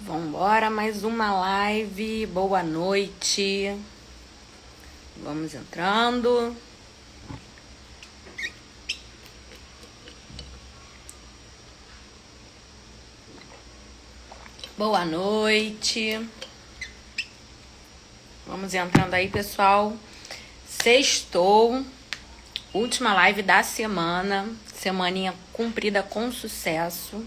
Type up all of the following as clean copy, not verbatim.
Vambora, mais uma live. Boa noite. Vamos entrando. Boa noite. Vamos entrando aí, pessoal. Sextou. Última live da semana. Semaninha cumprida com sucesso.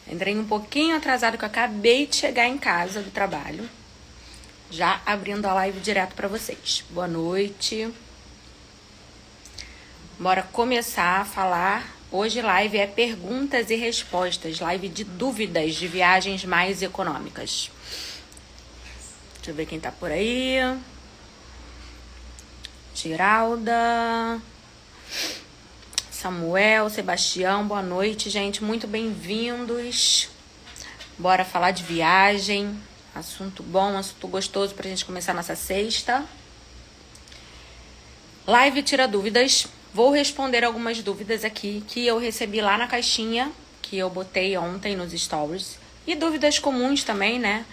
Entrei um pouquinho atrasado, que eu acabei de chegar em casa do trabalho. Já abrindo a live direto para vocês. Boa noite. Bora começar a falar. Hoje live é perguntas e respostas. Live de dúvidas de viagens mais econômicas. Deixa eu ver quem tá por aí. Giralda. Samuel, Sebastião, boa noite, gente. Muito bem-vindos. Bora falar de viagem. Assunto bom, assunto gostoso pra gente começar nossa sexta. Live tira dúvidas. Vou responder algumas dúvidas aqui que eu recebi lá na caixinha que eu botei ontem nos stories. E dúvidas comuns também, né?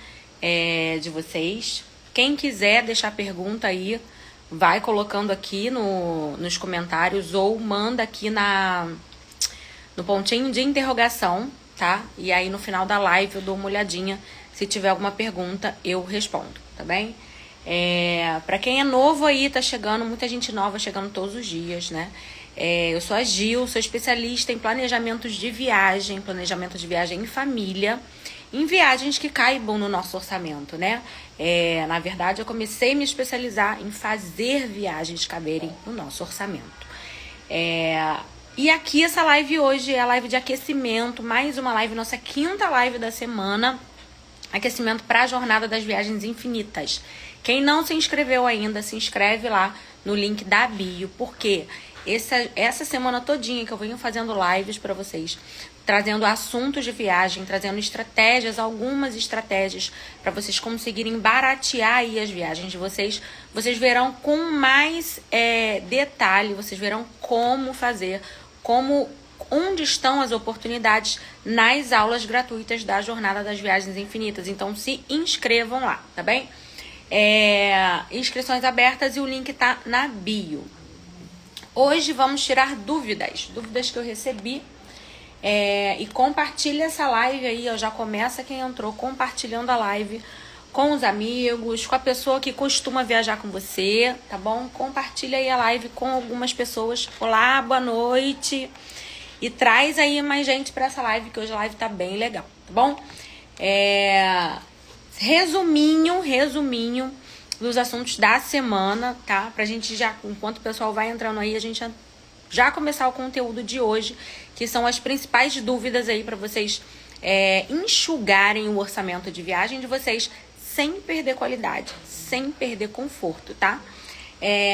De vocês. Quem quiser deixar pergunta aí, vai colocando aqui nos comentários ou manda aqui no pontinho de interrogação, tá? E aí no final da live eu dou uma olhadinha. Se tiver alguma pergunta, eu respondo, tá bem? Pra quem é novo aí, tá chegando, muita gente nova chegando todos os dias, né? Eu sou a Gil, sou especialista em planejamentos de viagem, planejamento de viagem em família, em viagens que caibam no nosso orçamento, né? Na verdade, eu comecei a me especializar em fazer viagens caberem no nosso orçamento. E aqui essa live hoje é a live de aquecimento, mais uma live, nossa quinta live da semana, aquecimento para a Jornada das Viagens Infinitas. Quem não se inscreveu ainda, se inscreve lá no link da bio, porque essa semana todinha que eu venho fazendo lives para vocês, trazendo assuntos de viagem, trazendo estratégias, algumas estratégias para vocês conseguirem baratear aí as viagens de vocês. Vocês verão com mais detalhe, vocês verão como fazer, onde estão as oportunidades nas aulas gratuitas da Jornada das Viagens Infinitas. Então se inscrevam lá, tá bem? Inscrições abertas e o link tá na bio. Hoje vamos tirar dúvidas que eu recebi. E compartilha essa live aí, ó, já começa quem entrou compartilhando a live com os amigos, com a pessoa que costuma viajar com você, tá bom? Compartilha aí a live com algumas pessoas. Olá, boa noite. E traz aí mais gente pra essa live, que hoje a live tá bem legal, tá bom? Resuminho dos assuntos da semana, tá? Pra gente já, enquanto o pessoal vai entrando aí, a gente já começar o conteúdo de hoje, que são as principais dúvidas aí para vocês enxugarem o orçamento de viagem de vocês sem perder qualidade, sem perder conforto, tá?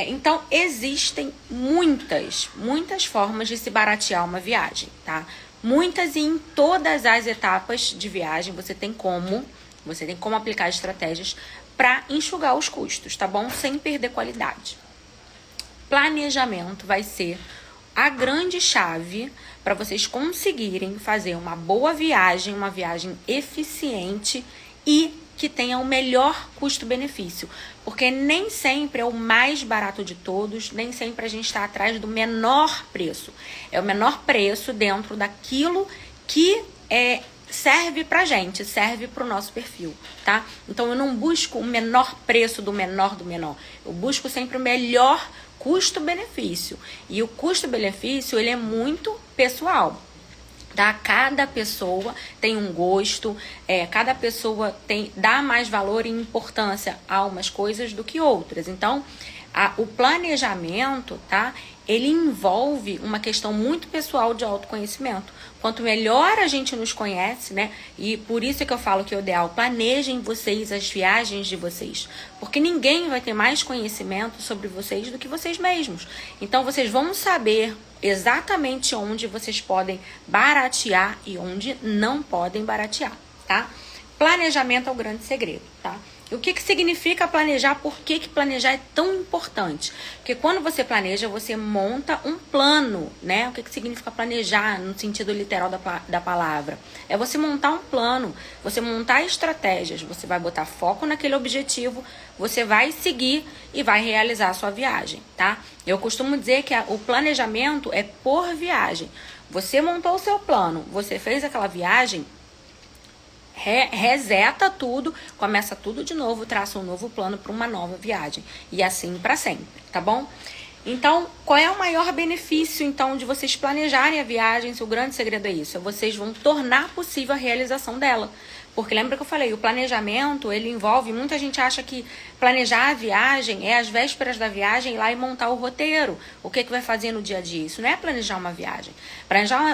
Então, existem muitas formas de se baratear uma viagem, tá? Muitas, e em todas as etapas de viagem você tem como aplicar estratégias para enxugar os custos, tá bom? Sem perder qualidade. Planejamento vai ser a grande chave para vocês conseguirem fazer uma boa viagem, uma viagem eficiente e que tenha o melhor custo-benefício. Porque nem sempre é o mais barato de todos, nem sempre a gente está atrás do menor preço. É o menor preço dentro daquilo que serve pra gente, serve pro nosso perfil, tá? Então eu não busco o menor preço do menor do menor. Eu busco sempre o melhor custo-benefício. E o custo-benefício, ele é muito pessoal, tá? Cada pessoa tem um gosto, cada pessoa dá mais valor e importância a umas coisas do que outras. Então, o planejamento, tá? Ele envolve uma questão muito pessoal de autoconhecimento. Quanto melhor a gente nos conhece, né? E por isso é que eu falo que é o ideal, planejem vocês as viagens de vocês. Porque ninguém vai ter mais conhecimento sobre vocês do que vocês mesmos. Então, vocês vão saber exatamente onde vocês podem baratear e onde não podem baratear, tá? planejamento é o grande segredo, tá? E o que significa planejar? Por que planejar é tão importante? Porque quando você planeja, você monta um plano, né? O que significa planejar no sentido literal da palavra? É você montar um plano, você montar estratégias, você vai botar foco naquele objetivo, você vai seguir e vai realizar a sua viagem, tá? Eu costumo dizer que o planejamento é por viagem. Você montou o seu plano, você fez aquela viagem, reseta tudo, começa tudo de novo, traça um novo plano para uma nova viagem. E assim para sempre, tá bom? Então, qual é o maior benefício, então, de vocês planejarem a viagem? O grande segredo é isso, vocês vão tornar possível a realização dela. Porque lembra que eu falei, o planejamento, ele envolve, muita gente acha que planejar a viagem é às vésperas da viagem ir lá e montar o roteiro. O que vai fazer no dia a dia? Isso não é planejar uma viagem.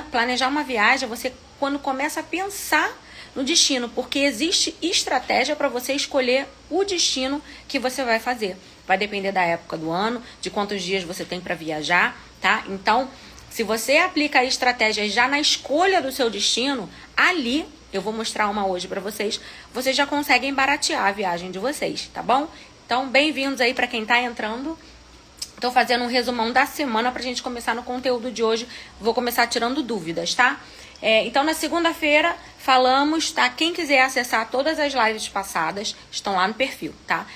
Planejar uma viagem é você, quando começa a pensar no destino, porque existe estratégia para você escolher o destino que você vai fazer. Vai depender da época do ano, de quantos dias você tem para viajar, tá? Então, se você aplica a estratégia já na escolha do seu destino, ali, eu vou mostrar uma hoje para vocês, vocês já conseguem baratear a viagem de vocês, tá bom? Então, bem-vindos aí para quem tá entrando. Tô fazendo um resumão da semana pra gente começar no conteúdo de hoje. Vou começar tirando dúvidas, tá? Então, na segunda-feira, falamos, tá? Quem quiser acessar todas as lives passadas, estão lá no perfil, tá?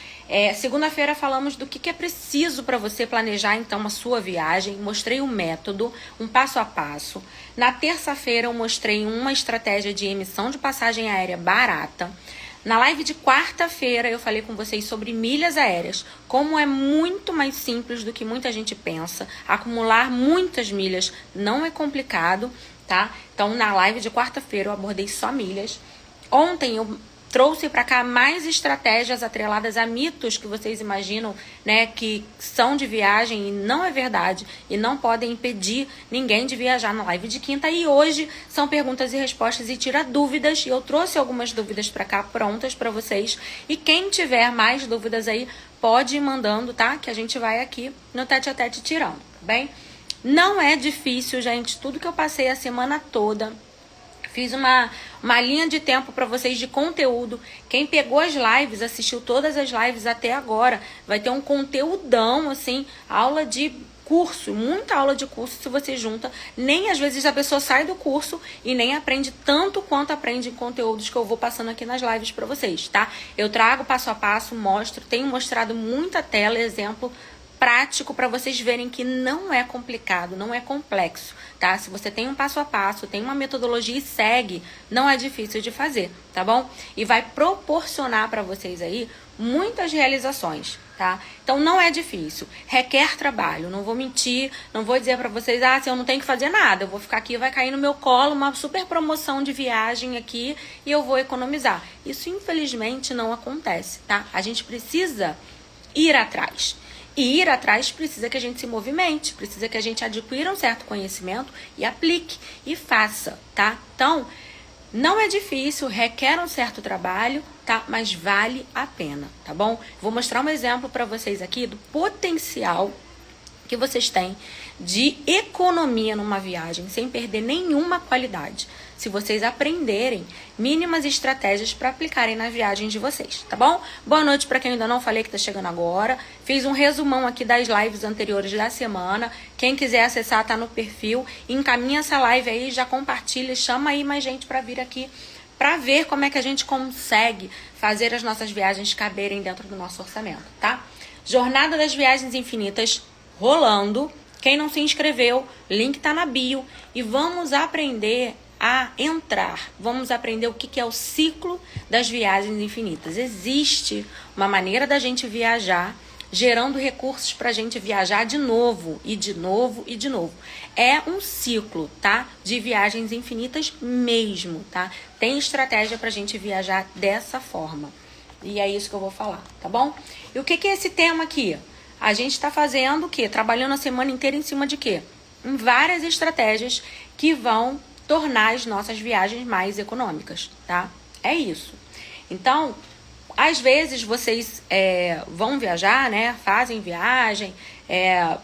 Segunda-feira falamos do que é preciso para você planejar, então, a sua viagem. Mostrei um método, um passo a passo. Na terça-feira, eu mostrei uma estratégia de emissão de passagem aérea barata. Na live de quarta-feira, eu falei com vocês sobre milhas aéreas, como é muito mais simples do que muita gente pensa. Acumular muitas milhas não é complicado, tá? Então, na live de quarta-feira, eu abordei só milhas. Ontem, eu trouxe para cá mais estratégias atreladas a mitos que vocês imaginam, né, que são de viagem e não é verdade e não podem impedir ninguém de viajar na live de quinta. E hoje são perguntas e respostas e tira dúvidas, e eu trouxe algumas dúvidas para cá prontas para vocês. E quem tiver mais dúvidas aí, pode ir mandando, tá? Que a gente vai aqui no tete a tete tirando, tá bem? Não é difícil, gente, tudo que eu passei a semana toda. Fiz uma linha de tempo para vocês de conteúdo. Quem pegou as lives, assistiu todas as lives até agora, vai ter um conteúdão, assim, aula de curso, muita aula de curso se você junta. Nem às vezes a pessoa sai do curso e nem aprende tanto quanto aprende em conteúdos que eu vou passando aqui nas lives para vocês, tá? Eu trago passo a passo, mostro, tenho mostrado muita tela, exemplo prático para vocês verem que não é complicado, não é complexo, tá? Se você tem um passo a passo, tem uma metodologia e segue, não é difícil de fazer, tá bom? E vai proporcionar para vocês aí muitas realizações, tá? Então não é difícil, requer trabalho, não vou mentir, não vou dizer para vocês, se eu não tenho que fazer nada, eu vou ficar aqui, vai cair no meu colo uma super promoção de viagem aqui e eu vou economizar. Isso infelizmente não acontece, tá? A gente precisa ir atrás. E ir atrás precisa que a gente se movimente, precisa que a gente adquira um certo conhecimento e aplique e faça, tá? Então, não é difícil, requer um certo trabalho, tá? Mas vale a pena, tá bom? Vou mostrar um exemplo para vocês aqui do potencial que vocês têm de economia numa viagem sem perder nenhuma qualidade, se vocês aprenderem mínimas estratégias para aplicarem na viagem de vocês, tá bom? Boa noite para quem ainda não falei que tá chegando agora. Fiz um resumão aqui das lives anteriores da semana. Quem quiser acessar tá no perfil. Encaminha essa live aí, já compartilha, chama aí mais gente para vir aqui para ver como é que a gente consegue fazer as nossas viagens caberem dentro do nosso orçamento, tá? Jornada das Viagens Infinitas rolando. Quem não se inscreveu, link tá na bio. E vamos aprender a entrar. Vamos aprender o que é o ciclo das viagens infinitas. Existe uma maneira da gente viajar, gerando recursos para a gente viajar de novo, e de novo, e de novo. É um ciclo, tá? De viagens infinitas mesmo, tá? Tem estratégia para a gente viajar dessa forma. E é isso que eu vou falar, tá bom? E o que é esse tema aqui? A gente está fazendo o quê? Trabalhando a semana inteira em cima de quê? Em várias estratégias que vão tornar as nossas viagens mais econômicas, tá? É isso. Então, às vezes vocês vão viajar, né? Fazem viagem,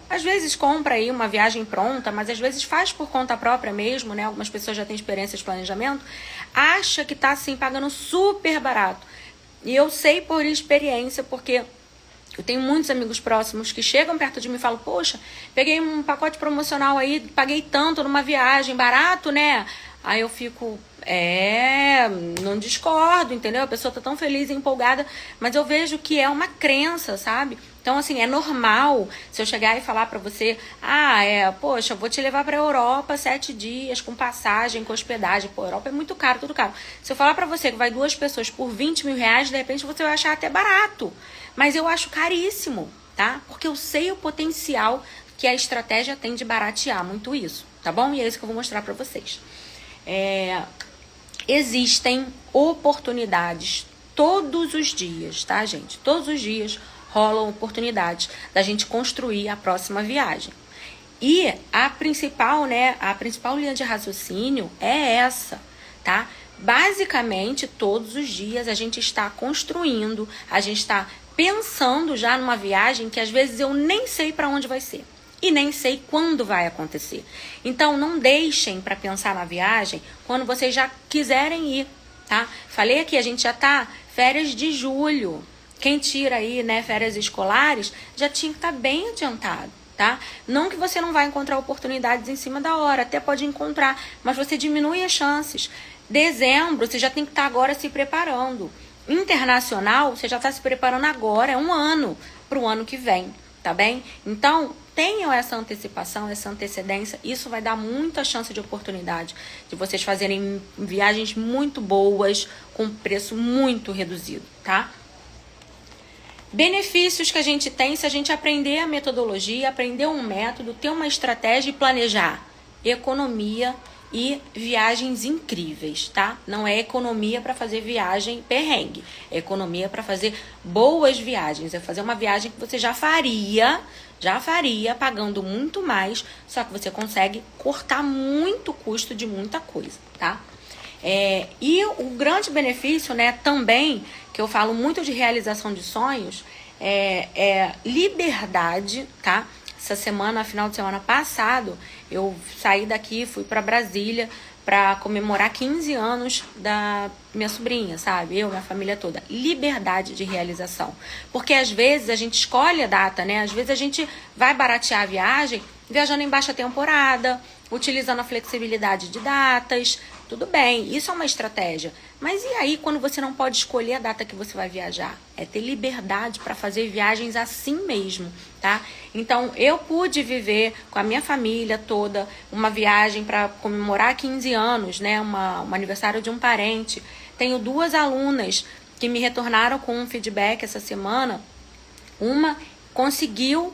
Às vezes compra aí uma viagem pronta, mas às vezes faz por conta própria mesmo, né? Algumas pessoas já têm experiência de planejamento, acha que tá assim pagando super barato. E eu sei por experiência, porque eu tenho muitos amigos próximos que chegam perto de mim e falam, poxa, peguei um pacote promocional aí, paguei tanto numa viagem, barato, né? Aí eu fico, não discordo, entendeu? A pessoa tá tão feliz e empolgada, mas eu vejo que é uma crença, sabe? Então, assim, é normal se eu chegar e falar pra você, poxa, eu vou te levar pra Europa 7 dias, com passagem, com hospedagem. Pô, Europa é muito caro, tudo caro. Se eu falar pra você que vai 2 pessoas por 20 mil reais, de repente você vai achar até barato. Mas eu acho caríssimo, tá? Porque eu sei o potencial que a estratégia tem de baratear muito isso, tá bom? E é isso que eu vou mostrar pra vocês. Existem oportunidades todos os dias, tá, gente? Todos os dias rolam oportunidades da gente construir a próxima viagem. E a principal linha de raciocínio é essa, tá? Basicamente, todos os dias a gente está construindo, a gente está pensando já numa viagem que às vezes eu nem sei para onde vai ser. E nem sei quando vai acontecer. Então, não deixem para pensar na viagem quando vocês já quiserem ir, tá? Falei aqui, a gente já tá férias de julho. Quem tira aí, né, férias escolares, já tinha que estar bem adiantado, tá? Não que você não vai encontrar oportunidades em cima da hora, até pode encontrar, mas você diminui as chances. Dezembro, você já tem que estar agora se preparando. Internacional, você já está se preparando agora, é um ano para o ano que vem, tá bem? Então, tenham essa antecipação, essa antecedência, isso vai dar muita chance de oportunidade de vocês fazerem viagens muito boas, com preço muito reduzido, tá? Benefícios que a gente tem se a gente aprender a metodologia, aprender um método, ter uma estratégia e planejar. Economia e viagens incríveis, tá? Não é economia para fazer viagem perrengue, é economia para fazer boas viagens, é fazer uma viagem que você já faria pagando muito mais, só que você consegue cortar muito custo de muita coisa, tá? E o grande benefício, né, também, que eu falo muito de realização de sonhos, é liberdade, tá? Essa semana, final de semana passado, eu saí daqui, fui para Brasília para comemorar 15 anos da minha sobrinha, sabe? Eu, minha família toda. Liberdade de realização. Porque às vezes a gente escolhe a data, né? Às vezes a gente vai baratear a viagem viajando em baixa temporada, utilizando a flexibilidade de datas. Tudo bem, isso é uma estratégia. Mas e aí quando você não pode escolher a data que você vai viajar? É ter liberdade para fazer viagens assim mesmo, tá? Então, eu pude viver com a minha família toda uma viagem para comemorar 15 anos, né? Um aniversário de um parente. Tenho 2 alunas que me retornaram com um feedback essa semana. Uma conseguiu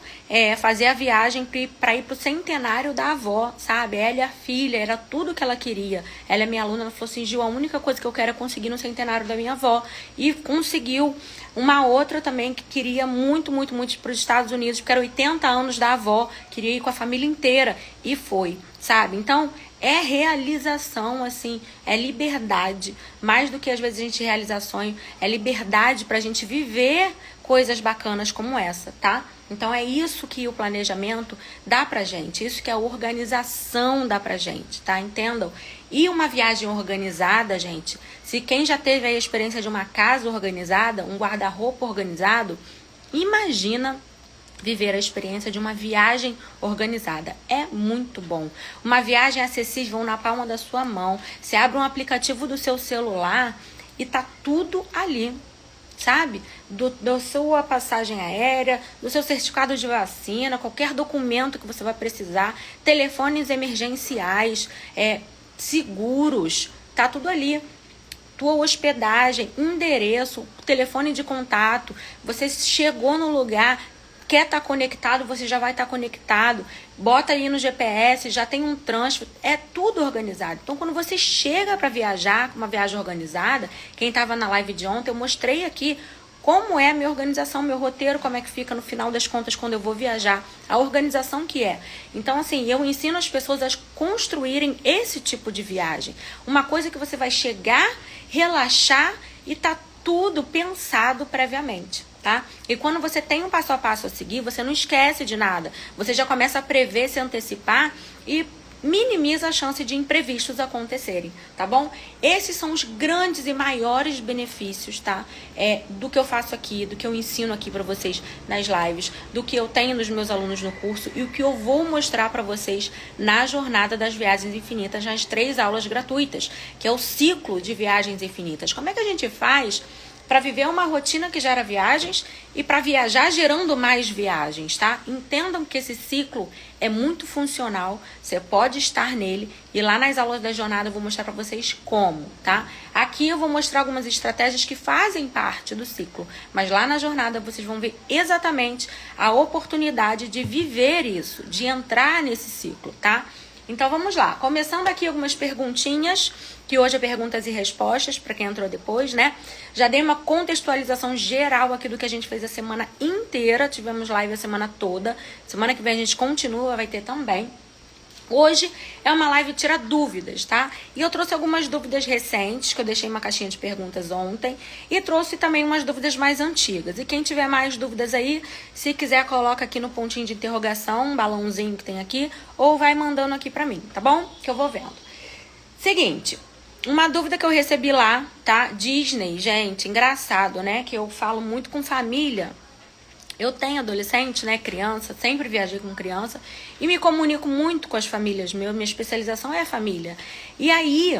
fazer a viagem para ir pro centenário da avó, sabe? Ela e a filha, era tudo que ela queria. Ela é minha aluna, ela falou assim, Gil, a única coisa que eu quero é conseguir no centenário da minha avó. E conseguiu. Uma outra também que queria muito, muito, muito ir para os Estados Unidos, porque era 80 anos da avó, queria ir com a família inteira. E foi, sabe? Então, é realização, assim, é liberdade. Mais do que às vezes a gente realiza sonho, é liberdade pra gente viver coisas bacanas como essa, tá? Então é isso que o planejamento dá pra gente, isso que a organização dá pra gente, tá? Entendam? E uma viagem organizada, gente, se quem já teve a experiência de uma casa organizada, um guarda-roupa organizado, imagina viver a experiência de uma viagem organizada. É muito bom. Uma viagem acessível na palma da sua mão. Você abre um aplicativo do seu celular e tá tudo ali, sabe? Da sua passagem aérea, do seu certificado de vacina, qualquer documento que você vai precisar, telefones emergenciais, seguros, tá tudo ali. Tua hospedagem, endereço, telefone de contato, você chegou no lugar, quer estar conectado, você já vai estar conectado, bota aí no GPS, já tem um transfer, é tudo organizado. Então, quando você chega para viajar, com uma viagem organizada, quem estava na live de ontem, eu mostrei aqui como é a minha organização, meu roteiro, como é que fica no final das contas quando eu vou viajar, a organização que é. Então, assim, eu ensino as pessoas a construírem esse tipo de viagem. Uma coisa que você vai chegar, relaxar e tá tudo pensado previamente, tá? E quando você tem um passo a passo a seguir, você não esquece de nada. Você já começa a prever, se antecipar e minimiza a chance de imprevistos acontecerem, tá bom? Esses são os grandes e maiores benefícios, tá? Do que eu faço aqui, do que eu ensino aqui pra vocês nas lives, do que eu tenho nos meus alunos no curso e o que eu vou mostrar pra vocês na jornada das viagens infinitas, nas 3 aulas gratuitas, que é o ciclo de viagens infinitas. Como é que a gente faz para viver uma rotina que gera viagens e para viajar gerando mais viagens, tá? Entendam que esse ciclo é muito funcional, você pode estar nele e lá nas aulas da jornada eu vou mostrar para vocês como, tá? Aqui eu vou mostrar algumas estratégias que fazem parte do ciclo, mas lá na jornada vocês vão ver exatamente a oportunidade de viver isso, de entrar nesse ciclo, tá? Então vamos lá, começando aqui algumas perguntinhas, que hoje é perguntas e respostas, para quem entrou depois, né? Já dei uma contextualização geral aqui do que a gente fez a semana inteira, tivemos live a semana toda, semana que vem a gente continua, vai ter também. Hoje é uma live tira dúvidas, tá? E eu trouxe algumas dúvidas recentes, que eu deixei uma caixinha de perguntas ontem, e trouxe também umas dúvidas mais antigas. E quem tiver mais dúvidas aí, se quiser coloca aqui no pontinho de interrogação, um balãozinho que tem aqui, ou vai mandando aqui pra mim, tá bom? Que eu vou vendo. Seguinte, uma dúvida que eu recebi lá, tá? Disney, gente, engraçado, né? Que eu falo muito com família. Eu tenho adolescente, né, criança, sempre viajei com criança e me comunico muito com as famílias. Minha especialização é a família. E aí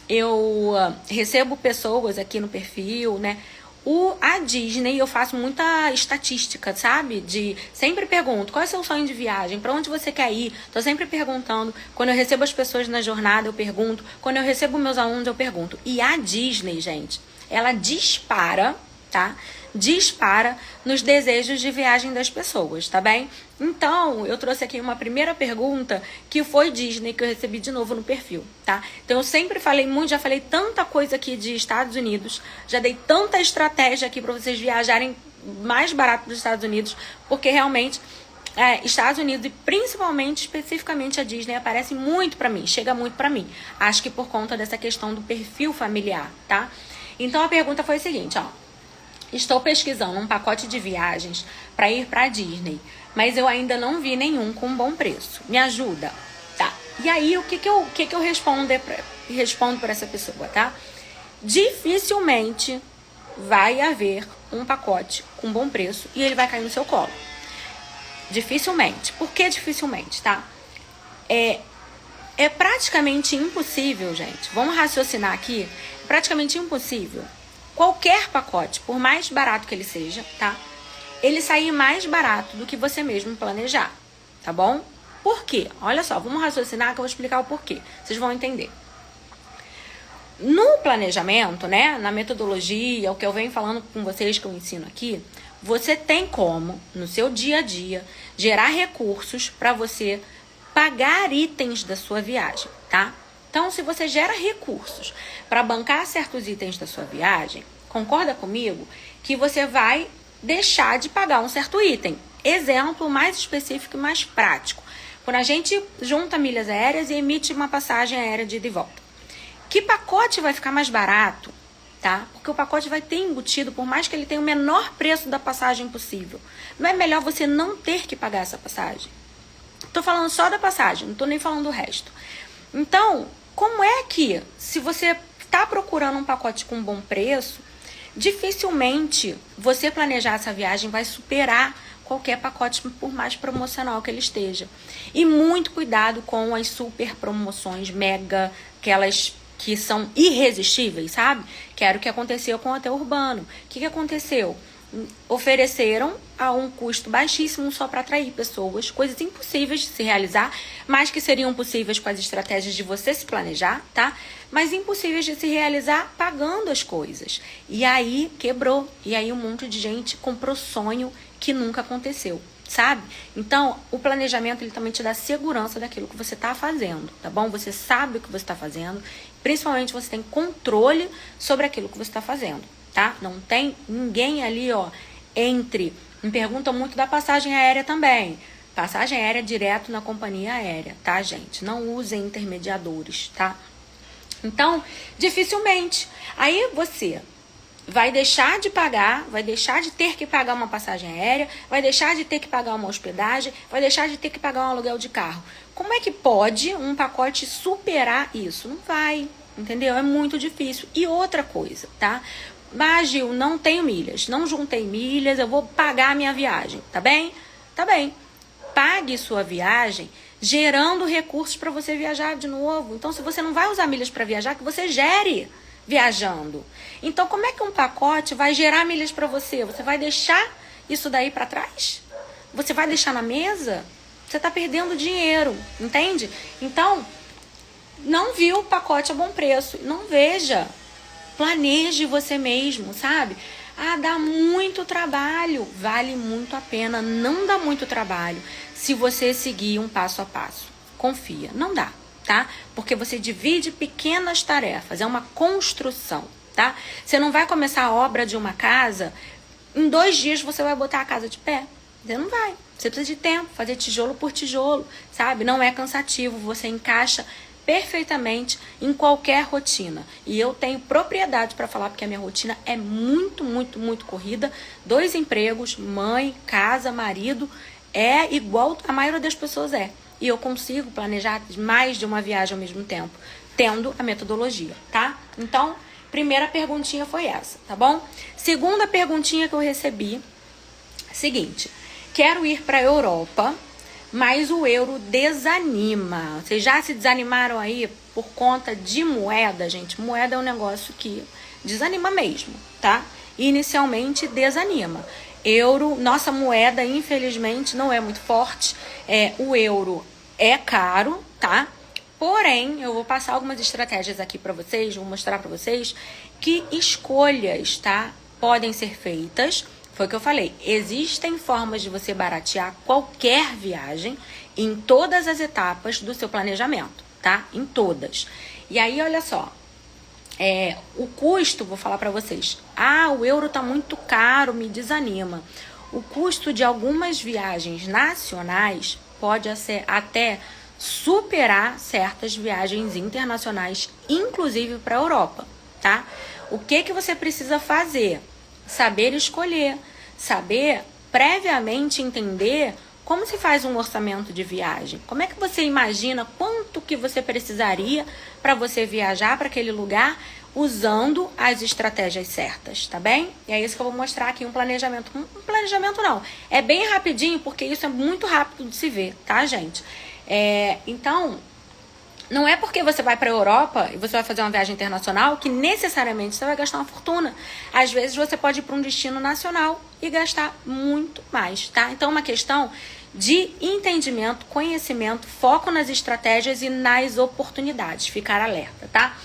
eu recebo pessoas aqui no perfil, né? A Disney, eu faço muita estatística, sabe? Sempre pergunto, qual é o seu sonho de viagem? Pra onde você quer ir? Tô sempre perguntando. Quando eu recebo as pessoas na jornada, eu pergunto. Quando eu recebo meus alunos, eu pergunto. E a Disney, gente, ela dispara, tá? Dispara nos desejos de viagem das pessoas, tá bem? Então, eu trouxe aqui uma primeira pergunta que foi Disney, que eu recebi de novo no perfil, tá? Então, eu sempre falei muito, já falei tanta coisa aqui de Estados Unidos, já dei tanta estratégia aqui para vocês viajarem mais barato dos Estados Unidos, porque realmente Estados Unidos e principalmente, especificamente a Disney aparece muito pra mim, chega muito pra mim. Acho que por conta dessa questão do perfil familiar, tá? Então, a pergunta foi a seguinte, ó. Estou pesquisando um pacote de viagens para ir para a Disney, mas eu ainda não vi nenhum com bom preço. Me ajuda? Tá. E aí, o que eu respondo para essa pessoa, tá? Dificilmente vai haver um pacote com bom preço e ele vai cair no seu colo. Dificilmente. Por que dificilmente, tá? É praticamente impossível, gente. Vamos raciocinar aqui. É praticamente impossível. Qualquer pacote, por mais barato que ele seja, tá? Ele sair mais barato do que você mesmo planejar, tá bom? Por quê? Olha só, vamos raciocinar que eu vou explicar o porquê. Vocês vão entender. No planejamento, né? Na metodologia, o que eu venho falando com vocês, que eu ensino aqui, você tem como, no seu dia a dia, gerar recursos para você pagar itens da sua viagem, tá? Então, se você gera recursos para bancar certos itens da sua viagem, concorda comigo que você vai deixar de pagar um certo item. Exemplo mais específico e mais prático. Quando a gente junta milhas aéreas e emite uma passagem aérea de ida e volta. Que pacote vai ficar mais barato, tá? Porque o pacote vai ter embutido, por mais que ele tenha o menor preço da passagem possível. Não é melhor você não ter que pagar essa passagem? Tô falando só da passagem, não tô nem falando do resto. Então, como é que, se você está procurando um pacote com bom preço, dificilmente você planejar essa viagem vai superar qualquer pacote, por mais promocional que ele esteja. E muito cuidado com as super promoções mega, aquelas que são irresistíveis, sabe? Que era o que aconteceu com o hotel urbano. O que aconteceu? Ofereceram a um custo baixíssimo só para atrair pessoas, coisas impossíveis de se realizar, mas que seriam possíveis com as estratégias de você se planejar, tá? Mas impossíveis de se realizar pagando as coisas. E aí quebrou, e aí um monte de gente comprou sonho que nunca aconteceu, sabe? Então, o planejamento ele também te dá segurança daquilo que você está fazendo, tá bom? Você sabe o que você está fazendo, principalmente você tem controle sobre aquilo que você está fazendo. Tá? Não tem ninguém ali, ó, entre. Me perguntam muito da passagem aérea também. Passagem aérea direto na companhia aérea, tá, gente? Não usem intermediadores, tá? Então, dificilmente. Aí você vai deixar de pagar, vai deixar de ter que pagar uma passagem aérea, vai deixar de ter que pagar uma hospedagem, vai deixar de ter que pagar um aluguel de carro. Como é que pode um pacote superar isso? Não vai, entendeu? É muito difícil. E outra coisa, tá? Mas, Gil, não tenho milhas, não juntei milhas, eu vou pagar a minha viagem, tá bem? Tá bem. Pague sua viagem gerando recursos para você viajar de novo. Então, se você não vai usar milhas para viajar, que você gere viajando. Então, como é que um pacote vai gerar milhas para você? Você vai deixar isso daí para trás? Você vai deixar na mesa? Você está perdendo dinheiro, entende? Então, não viu o pacote a bom preço. Não veja. Planeje você mesmo, sabe? Ah, dá muito trabalho. Vale muito a pena. Não dá muito trabalho se você seguir um passo a passo. Confia. Não dá. Tá? Porque você divide pequenas tarefas, é uma construção, tá? Você não vai começar a obra de uma casa, em 2 dias você vai botar a casa de pé. Você não vai. Você precisa de tempo, fazer tijolo por tijolo, sabe? Não é cansativo, você encaixa perfeitamente em qualquer rotina. E eu tenho propriedade para falar, porque a minha rotina é muito, muito, muito corrida. 2 empregos, mãe, casa, marido, é igual a maioria das pessoas é. E eu consigo planejar mais de uma viagem ao mesmo tempo, tendo a metodologia, tá? Então, primeira perguntinha foi essa, tá bom? Segunda perguntinha que eu recebi, seguinte: quero ir para a Europa, mas o euro desanima. Vocês já se desanimaram aí por conta de moeda, gente? Moeda é um negócio que desanima mesmo, tá? Inicialmente desanima. Euro, nossa moeda, infelizmente, não é muito forte. O euro é caro, tá? Porém, eu vou passar algumas estratégias aqui para vocês, vou mostrar para vocês que escolhas, tá? Podem ser feitas. Foi o que eu falei. Existem formas de você baratear qualquer viagem em todas as etapas do seu planejamento, tá? Em todas. E aí, olha só. O custo, vou falar para vocês. Ah, o euro tá muito caro, me desanima. O custo de algumas viagens nacionais pode até superar certas viagens internacionais, inclusive para a Europa, tá? O que você precisa fazer? Saber escolher, saber previamente entender como se faz um orçamento de viagem. Como é que você imagina quanto que você precisaria para você viajar para aquele lugar usando as estratégias certas, tá bem? E é isso que eu vou mostrar aqui, um planejamento. Um planejamento não, é bem rapidinho, porque isso é muito rápido de se ver, tá, gente? Então, não é porque você vai para a Europa e você vai fazer uma viagem internacional que necessariamente você vai gastar uma fortuna. Às vezes você pode ir para um destino nacional e gastar muito mais, tá? Então, é uma questão de entendimento, conhecimento, foco nas estratégias e nas oportunidades. Ficar alerta, tá?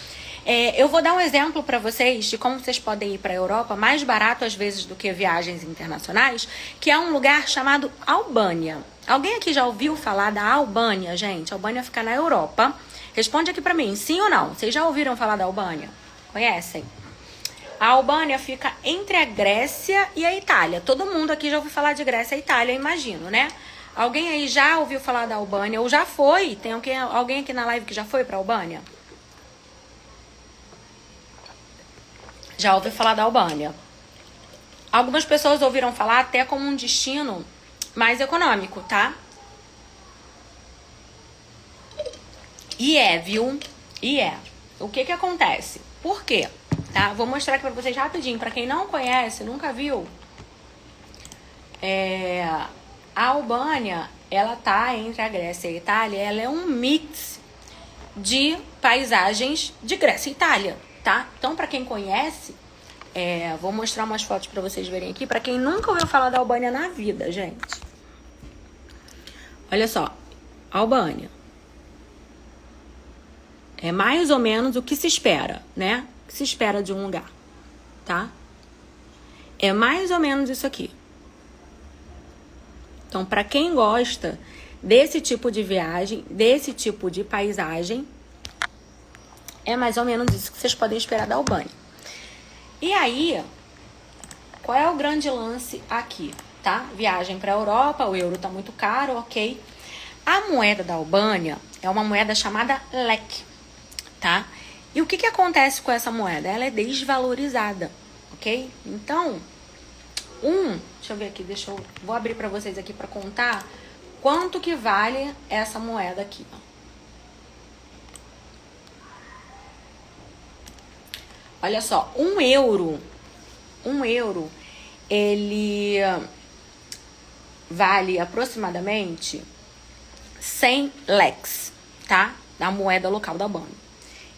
Eu vou dar um exemplo para vocês de como vocês podem ir para a Europa mais barato às vezes do que viagens internacionais, que é um lugar chamado Albânia. Alguém aqui já ouviu falar da Albânia, gente? A Albânia fica na Europa. Responde aqui pra mim, sim ou não? Vocês já ouviram falar da Albânia? Conhecem? A Albânia fica entre a Grécia e a Itália. Todo mundo aqui já ouviu falar de Grécia e Itália, imagino, né? Alguém aí já ouviu falar da Albânia ou já foi? Tem alguém aqui na live que já foi pra Albânia? Já ouviu falar da Albânia. Algumas pessoas ouviram falar até como um destino mais econômico, tá? Viu? O que acontece? Por quê? Tá? Vou mostrar aqui pra vocês rapidinho. Pra quem não conhece, nunca viu. A Albânia, ela tá entre a Grécia e a Itália. Ela é um mix de paisagens de Grécia e Itália, tá? Então, pra quem conhece, vou mostrar umas fotos pra vocês verem aqui. Pra quem nunca ouviu falar da Albânia na vida, gente. Olha só. Albânia. É mais ou menos o que se espera, né? O que se espera de um lugar, tá? É mais ou menos isso aqui. Então, para quem gosta desse tipo de viagem, desse tipo de paisagem, é mais ou menos isso que vocês podem esperar da Albânia. E aí, qual é o grande lance aqui, tá? Viagem para a Europa, o euro tá muito caro, ok. A moeda da Albânia é uma moeda chamada lek, tá? E o que acontece com essa moeda? Ela é desvalorizada, ok? Então, deixa eu ver aqui, vou abrir para vocês aqui para contar quanto que vale essa moeda aqui, ó. Olha só, 1 euro, ele vale aproximadamente 100 leques, tá? Da moeda local da Albânia.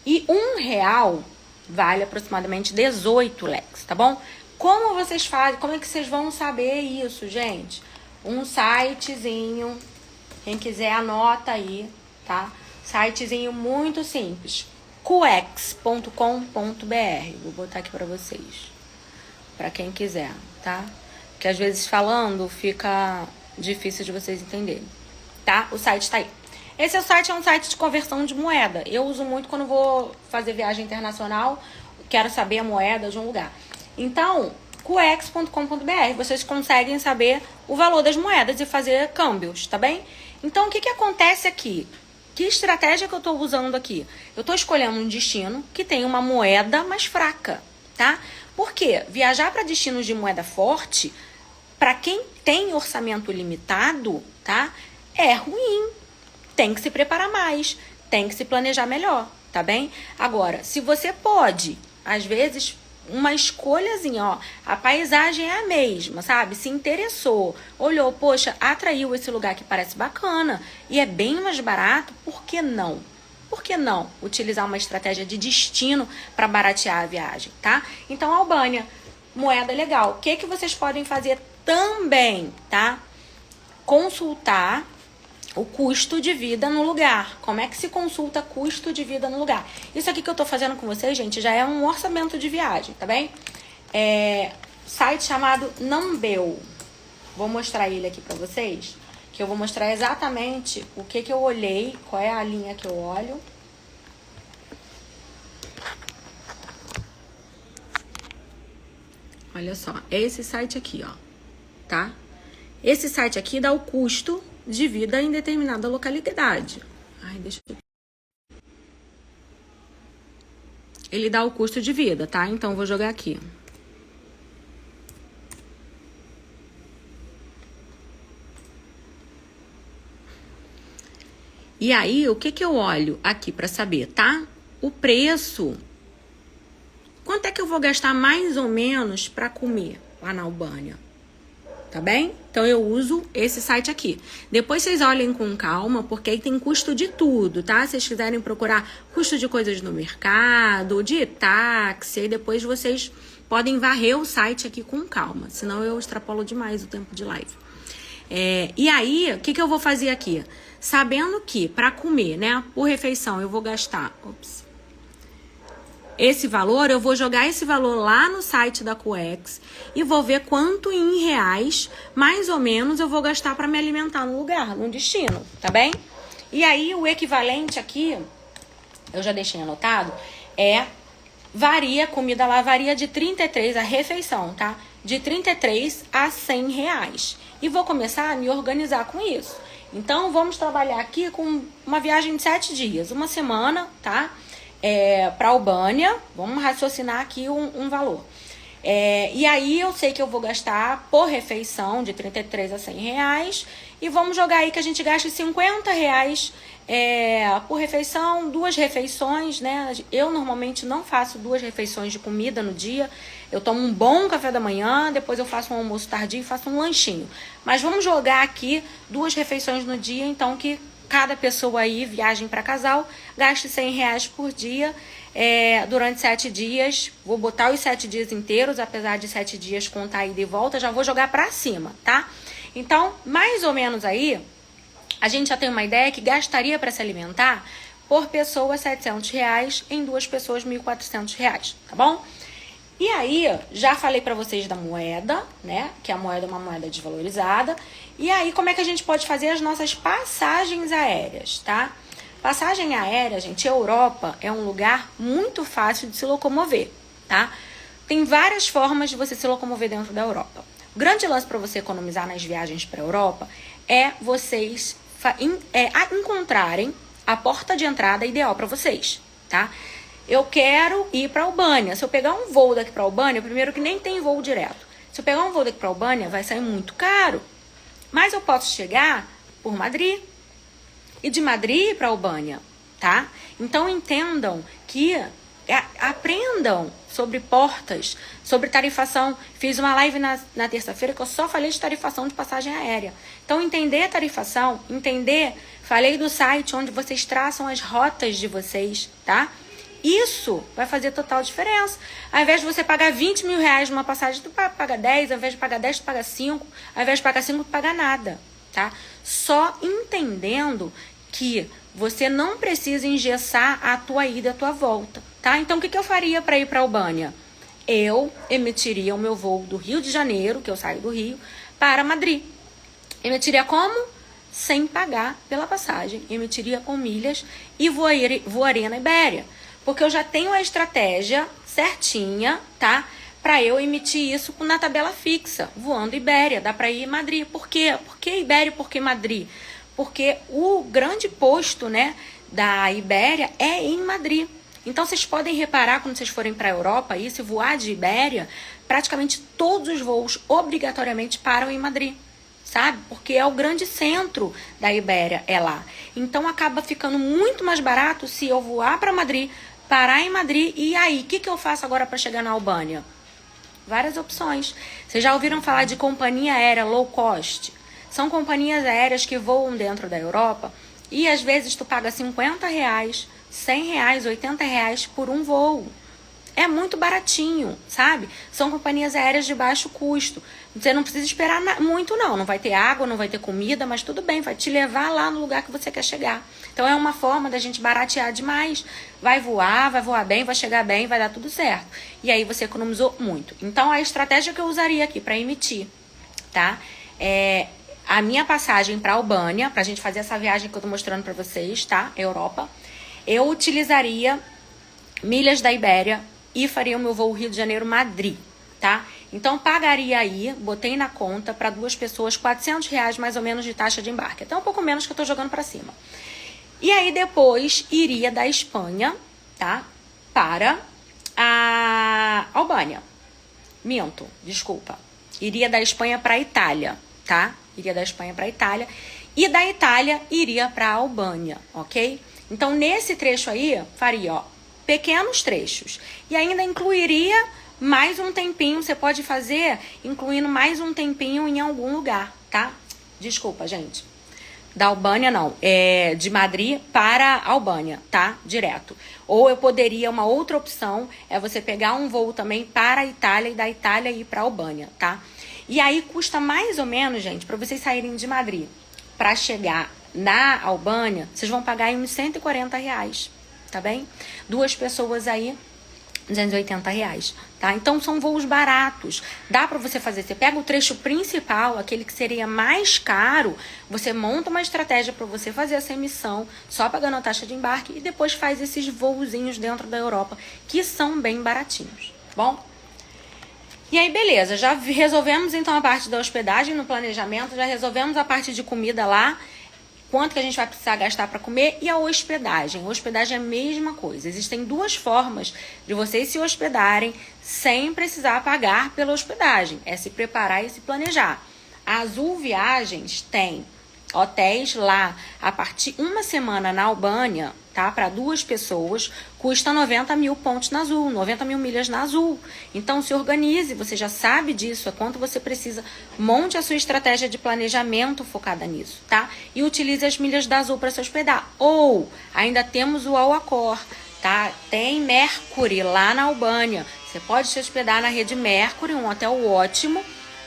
E R$1 vale aproximadamente 18 leques, tá bom? Como vocês fazem? Como é que vocês vão saber isso, gente? Um sitezinho, quem quiser anota aí, tá? Sitezinho muito simples. Cuex.com.br. Vou botar aqui pra vocês. Pra quem quiser, tá? Porque às vezes falando fica difícil de vocês entenderem, tá? O site tá aí. Esse site é um site de conversão de moeda. Eu uso muito quando vou fazer viagem internacional, quero saber a moeda de um lugar. Então, cuex.com.br, vocês conseguem saber o valor das moedas e fazer câmbios, tá bem? Então, o que acontece aqui? Que estratégia que eu tô usando aqui? Eu tô escolhendo um destino que tem uma moeda mais fraca, tá? Por quê? Viajar para destinos de moeda forte, para quem tem orçamento limitado, tá? É ruim. Tem que se preparar mais, tem que se planejar melhor, tá bem? Agora, se você pode, às vezes, uma escolhazinha, ó, a paisagem é a mesma, sabe? Se interessou, olhou, poxa, atraiu esse lugar que parece bacana e é bem mais barato, por que não? Por que não utilizar uma estratégia de destino para baratear a viagem, tá? Então, Albânia, moeda legal. O que vocês podem fazer também, tá? Consultar o custo de vida no lugar. Como é que se consulta custo de vida no lugar? Isso aqui que eu tô fazendo com vocês, gente, já é um orçamento de viagem, tá bem? Site chamado Numbeo. Vou mostrar ele aqui pra vocês, que eu vou mostrar exatamente o que eu olhei, qual é a linha que eu olho. Olha só, é esse site aqui, ó, tá? Esse site aqui dá o custo de vida em determinada localidade. Ele dá o custo de vida, tá? Então, vou jogar aqui. E aí, o que eu olho aqui para saber, tá? O preço. Quanto é que eu vou gastar mais ou menos para comer lá na Albânia? Tá bem? Então, eu uso esse site aqui. Depois vocês olhem com calma, porque aí tem custo de tudo, tá? Se vocês quiserem procurar custo de coisas no mercado, de táxi, aí depois vocês podem varrer o site aqui com calma, senão eu extrapolo demais o tempo de live. E aí, o que eu vou fazer aqui? Sabendo que para comer, né, por refeição, eu vou gastar... esse valor, eu vou jogar esse valor lá no site da Cuex e vou ver quanto em reais, mais ou menos, eu vou gastar para me alimentar no lugar, no destino, tá bem? E aí, o equivalente aqui, eu já deixei anotado, comida lá varia de 33 a refeição, tá? De 33 a 100 reais. E vou começar a me organizar com isso. Então, vamos trabalhar aqui com uma viagem de 7 dias, uma semana, tá? Para Albânia, vamos raciocinar aqui um valor. E aí eu sei que eu vou gastar por refeição de 33 a 100 reais. E vamos jogar aí que a gente gaste 50 reais por refeição, 2 refeições, né? Eu normalmente não faço 2 refeições de comida no dia. Eu tomo um bom café da manhã, depois eu faço um almoço tardio e faço um lanchinho. Mas vamos jogar aqui 2 refeições no dia, então que cada pessoa aí, viagem para casal, gaste 100 reais por dia durante 7 dias. Vou botar os 7 dias inteiros, apesar de 7 dias contar ida e volta, já vou jogar para cima, tá? Então, mais ou menos aí, a gente já tem uma ideia que gastaria para se alimentar por pessoa 700 reais, em 2 pessoas 1.400 reais, tá bom? E aí, já falei para vocês da moeda, né? Que a moeda é uma moeda desvalorizada. E aí, como é que a gente pode fazer as nossas passagens aéreas, tá? Passagem aérea, gente, Europa é um lugar muito fácil de se locomover, tá? Tem várias formas de você se locomover dentro da Europa. O grande lance para você economizar nas viagens para a Europa é vocês encontrarem a porta de entrada ideal para vocês, tá? eu quero ir para Albânia. Se eu pegar um voo daqui para Albânia, primeiro que nem tem voo direto. Se eu pegar um voo daqui para Albânia, vai sair muito caro. Mas eu posso chegar por Madrid. E de Madrid para Albânia, tá? Então entendam que aprendam sobre portas, sobre tarifação. Fiz uma live na terça-feira que eu só falei de tarifação de passagem aérea. Então entender a tarifação, falei do site onde vocês traçam as rotas de vocês, tá? Isso vai fazer total diferença. Ao invés de você pagar 20 mil reais numa passagem, tu paga 10, ao invés de pagar 10, tu paga 5, ao invés de pagar 5, tu paga nada, tá? Só entendendo que você não precisa engessar a tua ida e a tua volta, tá? Então, o que eu faria para ir para Albânia? Eu emitiria o meu voo do Rio de Janeiro, que eu saio do Rio, para Madrid. Emitiria como? Sem pagar pela passagem. Emitiria com milhas e voaria na Ibéria. Porque eu já tenho a estratégia certinha, tá? Para eu emitir isso na tabela fixa, voando Ibéria. Dá para ir em Madrid. Por quê? Por que Ibéria e por que Madrid? Porque o grande posto, né, da Ibéria é em Madrid. Então, vocês podem reparar, quando vocês forem para a Europa, aí, se voar de Ibéria, praticamente todos os voos obrigatoriamente param em Madrid, sabe? Porque é o grande centro da Ibéria, é lá. Então, acaba ficando muito mais barato se eu voar para Madrid, parar em Madrid, e aí, o que eu faço agora para chegar na Albânia? Várias opções. Vocês já ouviram falar de companhia aérea low cost? São companhias aéreas que voam dentro da Europa e às vezes tu paga 50 reais, 100 reais, 80 reais por um voo. É muito baratinho, sabe? São companhias aéreas de baixo custo. Você não precisa esperar muito não. Não vai ter água, não vai ter comida, mas tudo bem, vai te levar lá no lugar que você quer chegar. Então é uma forma da gente baratear demais. Vai voar bem, vai chegar bem, vai dar tudo certo. E aí você economizou muito. Então a estratégia que eu usaria aqui para emitir, tá? A minha passagem para Albânia, pra gente fazer essa viagem que eu tô mostrando para vocês, tá? Europa. Eu utilizaria milhas da Ibéria e faria o meu voo Rio de Janeiro-Madrid, tá? Então, pagaria aí, botei na conta para 2 pessoas, 400 reais mais ou menos de taxa de embarque. Até um pouco menos que eu tô jogando para cima. E aí, depois, iria da Espanha, tá? Para a Albânia. Minto, desculpa. Iria da Espanha para a Itália, tá? Iria da Espanha para a Itália. E da Itália, iria para a Albânia, ok? Então, nesse trecho aí, faria, ó, pequenos trechos. E ainda incluiria mais um tempinho. Você pode fazer incluindo mais um tempinho em algum lugar, tá? Desculpa, gente. Da Albânia, não. De Madrid para a Albânia, tá? Direto. Ou eu poderia, uma outra opção, é você pegar um voo também para a Itália e da Itália ir para a Albânia, tá? E aí custa mais ou menos, gente, para vocês saírem de Madrid para chegar na Albânia, vocês vão pagar aí uns 140 reais, tá bem? 2 pessoas aí, 280 reais, tá? Então são voos baratos, dá pra você fazer, você pega o trecho principal, aquele que seria mais caro, você monta uma estratégia pra você fazer essa emissão, só pagando a taxa de embarque, e depois faz esses voozinhos dentro da Europa, que são bem baratinhos, tá bom? E aí, beleza, já resolvemos então a parte da hospedagem no planejamento, já resolvemos a parte de comida lá, quanto que a gente vai precisar gastar para comer, e a hospedagem. A hospedagem é a mesma coisa. Existem 2 formas de vocês se hospedarem sem precisar pagar pela hospedagem. É se preparar e se planejar. A Azul Viagens tem hotéis lá a partir uma semana na Albânia, tá? Para 2 pessoas, custa 90 mil pontos na Azul, 90 mil milhas na Azul. Então se organize, você já sabe disso, é quanto você precisa. Monte a sua estratégia de planejamento focada nisso, tá? E utilize as milhas da Azul para se hospedar. Ou ainda temos o Alacor, tá? Tem Mercury lá na Albânia. Você pode se hospedar na rede Mercury, um hotel ótimo,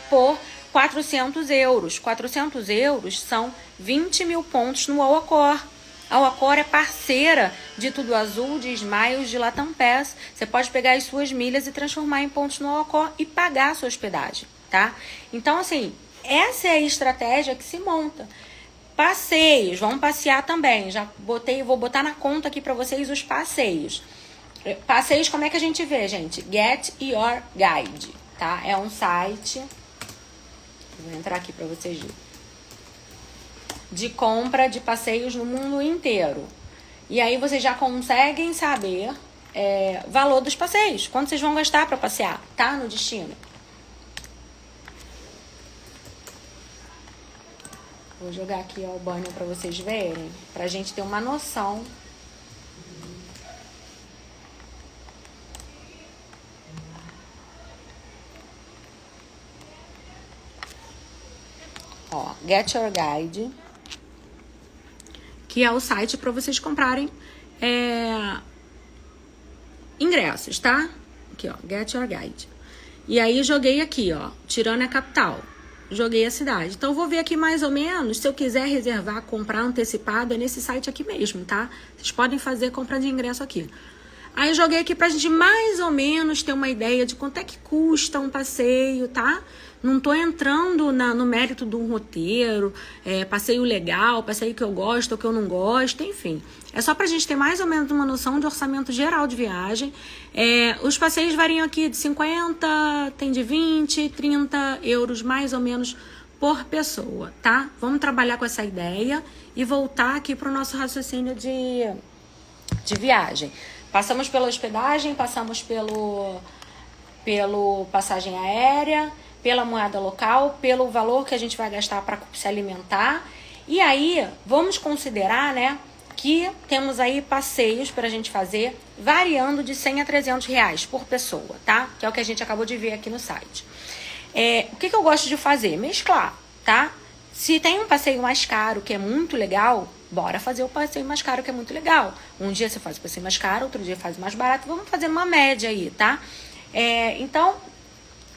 por 400 euros. 400 euros são 20 mil pontos no Alacor. A Alacor é parceira de Tudo Azul, de Smiles, de Latam Pass. Você pode pegar as suas milhas e transformar em pontos no Alacor e pagar a sua hospedagem, tá? Então, assim, essa é a estratégia que se monta. Passeios, vamos passear também. Já botei, vou botar na conta aqui para vocês os passeios. Passeios, como é que a gente vê, gente? Get Your Guide, tá? É um site... Vou entrar aqui para vocês verem. De compra de passeios no mundo inteiro. E aí vocês já conseguem saber valor dos passeios, quanto vocês vão gastar para passear, tá? No destino. Vou jogar aqui a Albânia para vocês verem, pra gente ter uma noção. Ó, Get Your Guide, que é o site para vocês comprarem ingressos, tá? Aqui, ó, Get Your Guide. E aí joguei aqui, ó, Tirana é a capital. Joguei a cidade. Então, eu vou ver aqui mais ou menos, se eu quiser reservar, comprar antecipado, é nesse site aqui mesmo, tá? Vocês podem fazer compra de ingresso aqui. Aí, eu joguei aqui pra gente mais ou menos ter uma ideia de quanto é que custa um passeio, tá? Não tô entrando no mérito de um roteiro, passeio legal, passeio que eu gosto ou que eu não gosto, enfim. É só pra gente ter mais ou menos uma noção de orçamento geral de viagem. Os passeios variam aqui de 50, tem de 20, 30 euros mais ou menos por pessoa, tá? Vamos trabalhar com essa ideia e voltar aqui pro nosso raciocínio de viagem. Passamos pela hospedagem, passamos pelo passagem aérea, pela moeda local, pelo valor que a gente vai gastar para se alimentar. E aí, vamos considerar, né, que temos aí passeios para a gente fazer variando de 100 a 300 reais por pessoa, tá? Que é o que a gente acabou de ver aqui no site. O que eu gosto de fazer? Mesclar, tá? Se tem um passeio mais caro, que é muito legal, bora fazer o passeio mais caro, que é muito legal. Um dia você faz o passeio mais caro, outro dia faz o mais barato. Vamos fazer uma média aí, tá? Então,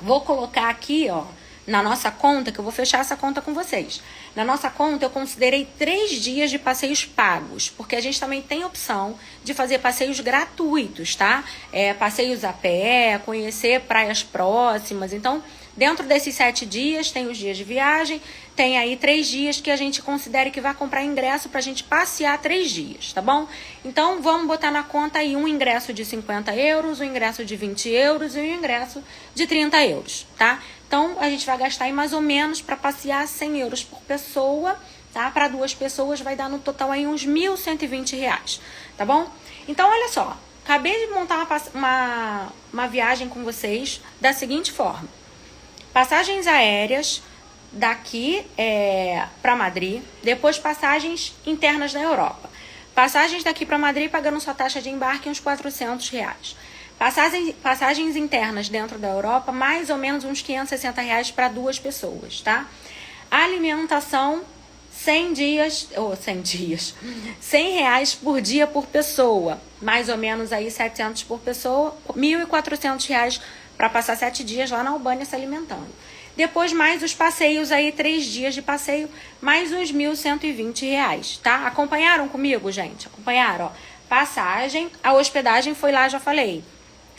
vou colocar aqui, ó, na nossa conta, que eu vou fechar essa conta com vocês. Na nossa conta, eu considerei 3 dias de passeios pagos, porque a gente também tem opção de fazer passeios gratuitos, tá? Passeios a pé, conhecer praias próximas. Então, dentro desses 7 dias, tem os dias de viagem, tem aí 3 dias que a gente considere que vai comprar ingresso pra gente passear 3 dias, tá bom? Então, vamos botar na conta aí um ingresso de 50 euros, um ingresso de 20 euros e um ingresso de 30 euros, tá? Então, a gente vai gastar aí mais ou menos para passear 100 euros por pessoa, tá? Para 2 pessoas vai dar no total aí uns 1.120 reais, tá bom? Então, olha só, acabei de montar uma viagem com vocês da seguinte forma. Passagens aéreas daqui para Madrid, depois passagens internas na Europa. Passagens daqui para Madrid pagando sua taxa de embarque uns 400 reais. Passagens internas dentro da Europa, mais ou menos uns 560 reais para 2 pessoas, tá? Alimentação, 100 reais por dia por pessoa, mais ou menos aí 700 por pessoa, 1.400 reais para passar 7 dias lá na Albânia se alimentando. Depois mais os passeios aí, 3 dias de passeio, mais uns 1.120 reais, tá? Acompanharam comigo, gente? Acompanharam, ó. Passagem, a hospedagem foi lá, já falei.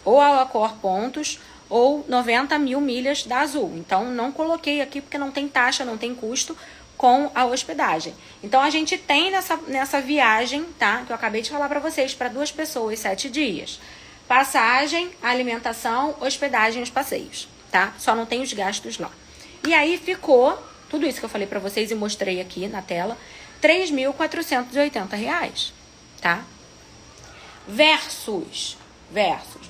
Ou a Accor pontos, ou 90 mil milhas da Azul. Então, não coloquei aqui porque não tem taxa, não tem custo com a hospedagem. Então, a gente tem nessa viagem, tá? Que eu acabei de falar pra vocês, para 2 pessoas, 7 dias. Passagem, alimentação, hospedagem e os passeios, tá? Só não tem os gastos lá. E aí ficou, tudo isso que eu falei pra vocês e mostrei aqui na tela, 3.480 reais, tá? Versus,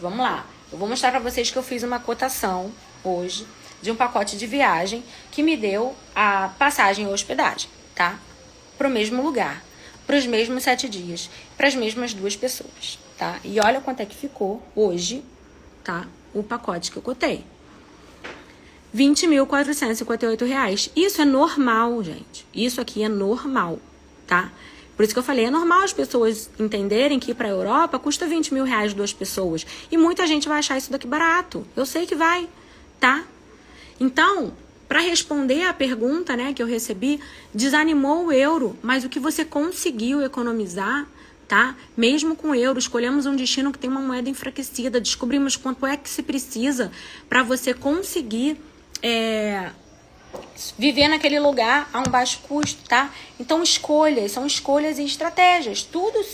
vamos lá. Eu vou mostrar pra vocês que eu fiz uma cotação hoje de um pacote de viagem que me deu a passagem e hospedagem, tá? Pro mesmo lugar, pros mesmos 7 dias, pras mesmas 2 pessoas, tá? E olha quanto é que ficou hoje, tá? O pacote que eu cotei. 20.458 reais. Isso é normal, gente. Isso aqui é normal, tá? Por isso que eu falei, é normal as pessoas entenderem que ir pra Europa custa 20 mil reais 2 pessoas. E muita gente vai achar isso daqui barato. Eu sei que vai, tá? Então, para responder a pergunta, né, que eu recebi, desanimou o euro, mas o que você conseguiu economizar, tá? Mesmo com euro, escolhemos um destino que tem uma moeda enfraquecida, descobrimos quanto é que se precisa para você conseguir viver naquele lugar a um baixo custo, tá? Então, são escolhas e estratégias. Tudo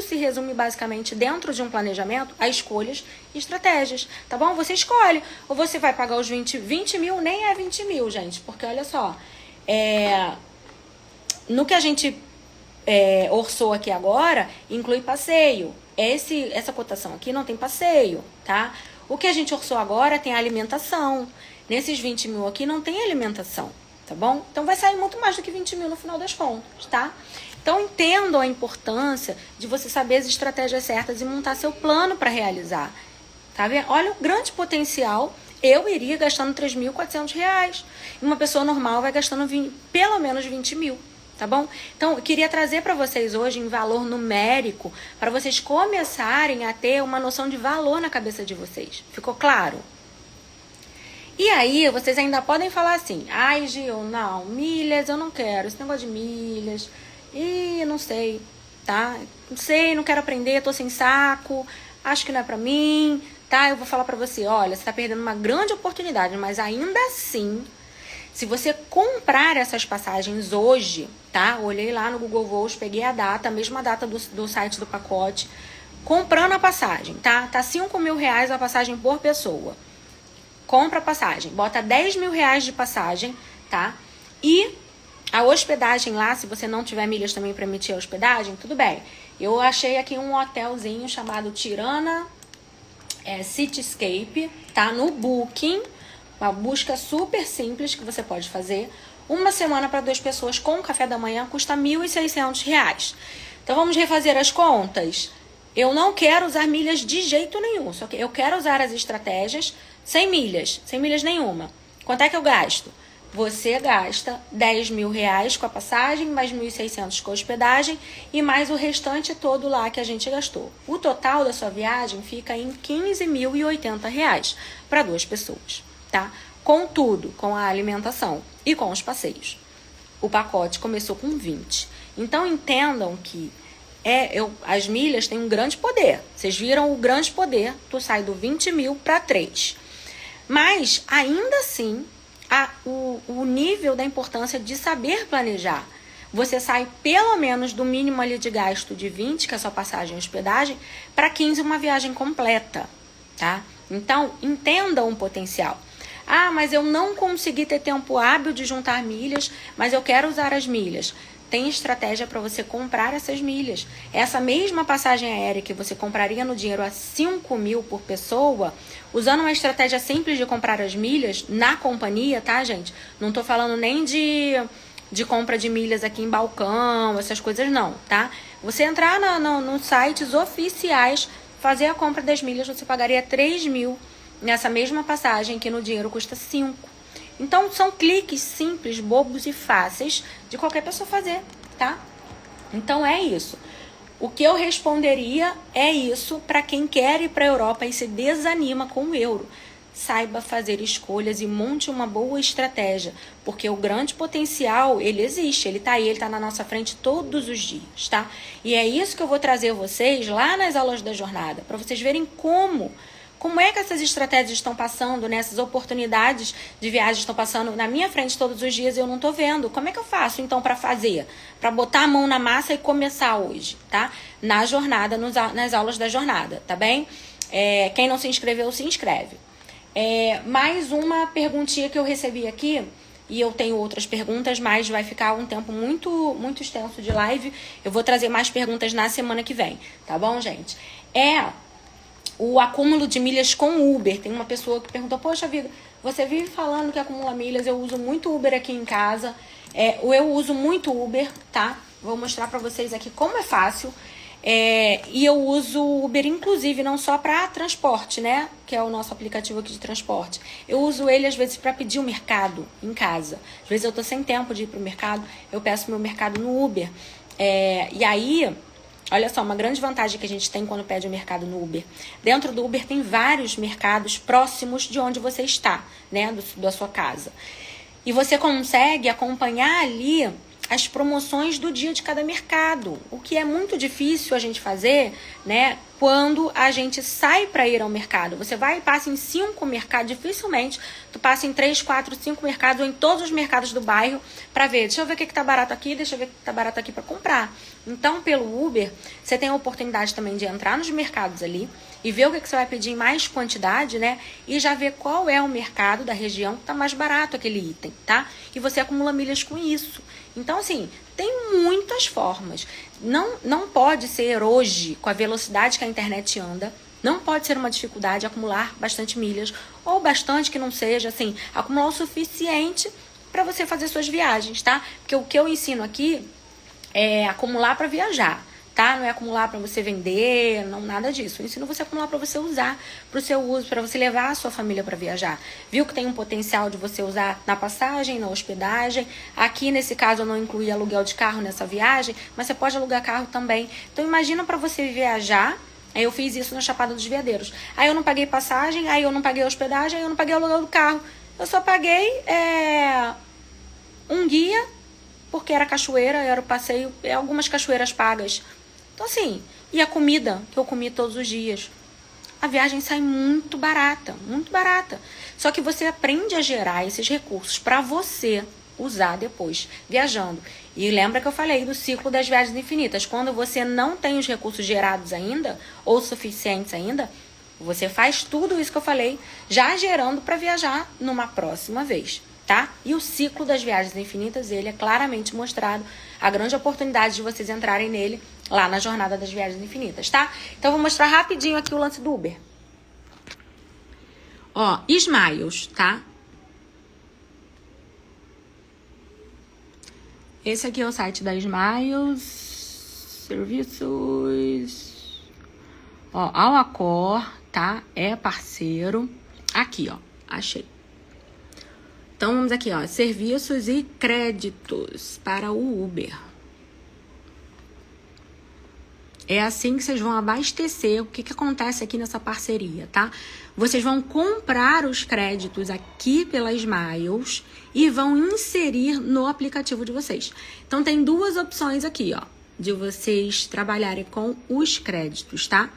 se resume basicamente dentro de um planejamento a escolhas e estratégias, tá bom? Você escolhe. Ou você vai pagar os 20 mil, nem é 20 mil, gente. Porque, olha só, no que a gente orçou aqui agora, inclui passeio. Essa cotação aqui não tem passeio, tá? O que a gente orçou agora tem alimentação. Nesses 20 mil aqui não tem alimentação, tá bom? Então vai sair muito mais do que 20 mil no final das contas, tá? Então entendam a importância de você saber as estratégias certas e montar seu plano para realizar, tá vendo? Olha o grande potencial. Eu iria gastando R$3.400. Uma pessoa normal vai gastando pelo menos 20 mil. Tá bom? Então, eu queria trazer para vocês hoje em valor numérico, para vocês começarem a ter uma noção de valor na cabeça de vocês. Ficou claro? E aí, vocês ainda podem falar assim, ai, Gil, não, milhas eu não quero, esse negócio de milhas, não sei, tá? Não sei, não quero aprender, tô sem saco, acho que não é pra mim, tá? Eu vou falar pra você, olha, você tá perdendo uma grande oportunidade, mas ainda assim, se você comprar essas passagens hoje, tá? Olhei lá no Google Voos, peguei a data, a mesma data do site do pacote, comprando a passagem, tá? Tá R$5.000 a passagem por pessoa. Compra a passagem, bota R$10.000 de passagem, tá? E a hospedagem lá, se você não tiver milhas também para emitir a hospedagem, tudo bem. Eu achei aqui um hotelzinho chamado Tirana Cityscape, tá? No Booking. Uma busca super simples que você pode fazer. Uma semana para 2 pessoas com café da manhã custa R$1.600. Então vamos refazer as contas. Eu não quero usar milhas de jeito nenhum. Só que eu quero usar as estratégias sem milhas nenhuma. Quanto é que eu gasto? Você gasta R$10.000 com a passagem, mais R$1.600 com a hospedagem e mais o restante todo lá que a gente gastou. O total da sua viagem fica em R$15.080 para 2 pessoas. Tá? Com tudo, com a alimentação e com os passeios. O pacote começou com 20. Então entendam que as milhas têm um grande poder. Vocês viram o grande poder, tu sai do 20 mil para 3. Mas ainda assim, o nível da importância de saber planejar. Você sai pelo menos do mínimo ali de gasto de 20, que é a sua passagem e hospedagem, para 15 uma viagem completa. Tá? Então entendam o potencial. Ah, mas eu não consegui ter tempo hábil de juntar milhas, mas eu quero usar as milhas. Tem estratégia para você comprar essas milhas. Essa mesma passagem aérea que você compraria no dinheiro a 5 mil por pessoa, usando uma estratégia simples de comprar as milhas na companhia, tá, gente? Não tô falando nem de compra de milhas aqui em balcão, essas coisas não, tá? Você entrar nos sites oficiais, fazer a compra das milhas, você pagaria 3 mil nessa mesma passagem que no dinheiro custa 5. Então, são cliques simples, bobos e fáceis de qualquer pessoa fazer, tá? Então, é isso. O que eu responderia é isso para quem quer ir para a Europa e se desanima com o euro. Saiba fazer escolhas e monte uma boa estratégia, porque o grande potencial, ele existe, ele tá aí, ele tá na nossa frente todos os dias, tá? E é isso que eu vou trazer vocês lá nas aulas da jornada, para vocês verem como é que essas estratégias estão passando, né? Essas oportunidades de viagem estão passando na minha frente todos os dias e eu não tô vendo. Como é que eu faço, então, para fazer? Para botar a mão na massa e começar hoje, tá? Na jornada, nas aulas da jornada, tá bem? Quem não se inscreveu, se inscreve. Mais uma perguntinha que eu recebi aqui, e eu tenho outras perguntas, mas vai ficar um tempo muito, muito extenso de live. Eu vou trazer mais perguntas na semana que vem, tá bom, gente? O acúmulo de milhas com Uber. Tem uma pessoa que perguntou, poxa vida, você vive falando que acumula milhas, eu uso muito Uber aqui em casa. Eu uso muito Uber, tá? Vou mostrar pra vocês aqui como é fácil. E eu uso Uber, inclusive, não só para transporte, né? Que é o nosso aplicativo aqui de transporte. Eu uso ele, às vezes, para pedir o mercado em casa. Às vezes eu tô sem tempo de ir pro mercado, eu peço meu mercado no Uber. E aí... Olha só, uma grande vantagem que a gente tem quando pede o mercado no Uber. Dentro do Uber tem vários mercados próximos de onde você está, né? Da sua casa. E você consegue acompanhar ali as promoções do dia de cada mercado. O que é muito difícil a gente fazer, né? Quando a gente sai para ir ao mercado. Você vai e passa em 5 mercados, dificilmente tu passa em 3, 4, 5 mercados ou em todos os mercados do bairro para ver, deixa eu ver o que tá barato aqui, deixa eu ver o que tá barato aqui para comprar. Então, pelo Uber, você tem a oportunidade também de entrar nos mercados ali e ver o que você vai pedir em mais quantidade, né? E já ver qual é o mercado da região que tá mais barato aquele item, tá? E você acumula milhas com isso. Então, assim, Tem muitas formas. Não pode ser hoje, com a velocidade que a internet anda, não pode ser uma dificuldade acumular bastante milhas, ou bastante que não seja, assim, acumular o suficiente para você fazer suas viagens, tá? Porque o que eu ensino aqui é acumular para viajar, tá? Não é acumular para você vender, não, nada disso. Eu ensino você a acumular para você usar, para o seu uso, para você levar a sua família para viajar. Viu que tem um potencial de você usar na passagem, na hospedagem. Aqui, nesse caso, eu não incluí aluguel de carro nessa viagem, mas você pode alugar carro também. Então, imagina para você viajar. Aí eu fiz isso na Chapada dos Veadeiros. Aí eu não paguei passagem, aí eu não paguei hospedagem, aí eu não paguei aluguel do carro. Eu só paguei um guia, porque era cachoeira, era o passeio, algumas cachoeiras pagas. Então assim, e a comida que eu comi todos os dias. A viagem sai muito barata, muito barata. Só que você aprende a gerar esses recursos para você usar depois, viajando. E lembra que eu falei do ciclo das viagens infinitas. Quando você não tem os recursos gerados ainda, ou suficientes ainda, você faz tudo isso que eu falei, já gerando para viajar numa próxima vez, tá? E o ciclo das viagens infinitas, ele é claramente mostrado, a grande oportunidade de vocês entrarem nele lá na jornada das viagens infinitas, tá? Então, eu vou mostrar rapidinho aqui o lance do Uber. Ó, Smiles, tá? Esse aqui é o site da Smiles, serviços, ó, Alacor, tá? É parceiro. Aqui, ó, achei. Então, vamos aqui, ó, serviços e créditos para o Uber. É assim que vocês vão abastecer. O que acontece aqui nessa parceria, tá? Vocês vão comprar os créditos aqui pela Smiles e vão inserir no aplicativo de vocês. Então, tem duas opções aqui, ó, de vocês trabalharem com os créditos, tá?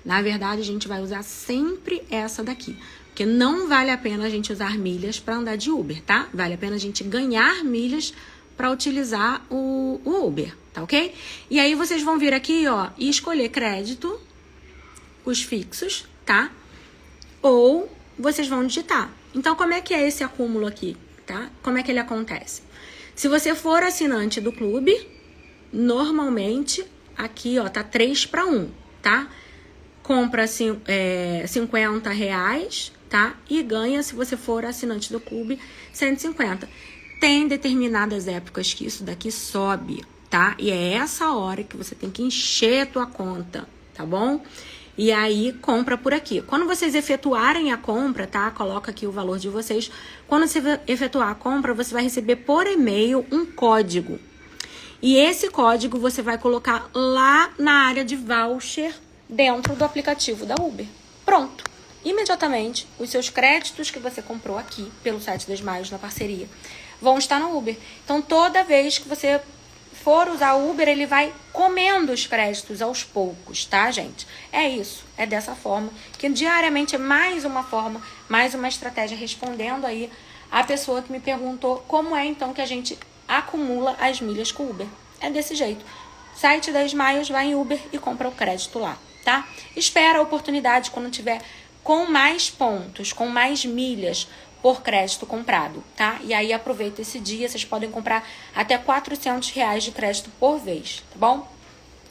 Na verdade, a gente vai usar sempre essa daqui. Porque não vale a pena a gente usar milhas para andar de Uber, tá? Vale a pena a gente ganhar milhas para utilizar o Uber, tá ok? E aí vocês vão vir aqui, ó, e escolher crédito, os fixos, tá? Ou vocês vão digitar. Então, como é que é esse acúmulo aqui, tá? Como é que ele acontece? Se você for assinante do clube, normalmente, aqui, ó, tá 3-1, tá? Compra R$50, tá? E ganha, se você for assinante do clube, 150. Tem determinadas épocas que isso daqui sobe, tá? E é essa hora que você tem que encher a tua conta, tá bom? E aí, compra por aqui. Quando vocês efetuarem a compra, tá? Coloca aqui o valor de vocês. Quando você efetuar a compra, você vai receber por e-mail um código. E esse código você vai colocar lá na área de voucher dentro do aplicativo da Uber. Pronto. Imediatamente, os seus créditos que você comprou aqui pelo site das Smiles na parceria vão estar no Uber. Então, toda vez que você for usar o Uber, ele vai comendo os créditos aos poucos, tá, gente? É isso, é dessa forma, que diariamente é mais uma forma, mais uma estratégia respondendo aí a pessoa que me perguntou como é então que a gente acumula as milhas com o Uber. É desse jeito. Site da Smiles, vai em Uber e compra o crédito lá, tá? Espera a oportunidade quando tiver com mais pontos, com mais milhas por crédito comprado, tá? E aí aproveita esse dia, vocês podem comprar até R$400 de crédito por vez, tá bom?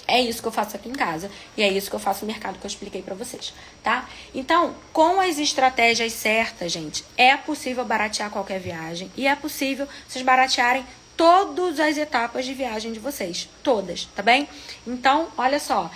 É isso que eu faço aqui em casa e é isso que eu faço no mercado que eu expliquei pra vocês, tá? Então, com as estratégias certas, gente, é possível baratear qualquer viagem e é possível vocês baratearem todas as etapas de viagem de vocês, todas, tá bem? Então, olha só,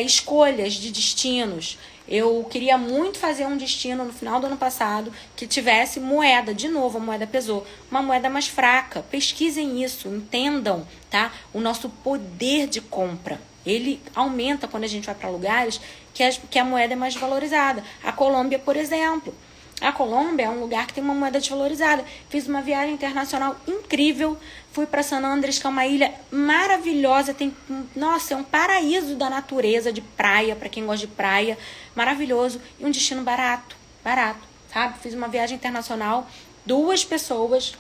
escolhas de destinos. Eu queria muito fazer um destino no final do ano passado que tivesse moeda, de novo, a moeda pesou, uma moeda mais fraca. Pesquisem isso, entendam, tá? O nosso poder de compra, ele aumenta quando a gente vai para lugares que a moeda é mais valorizada. A Colômbia, por exemplo. A Colômbia é um lugar que tem uma moeda desvalorizada. Fiz uma viagem internacional incrível. Fui para San Andrés, que é uma ilha maravilhosa. Nossa, é um paraíso da natureza, de praia, para quem gosta de praia. Maravilhoso. E um destino barato, sabe? Fiz uma viagem internacional, 2 pessoas,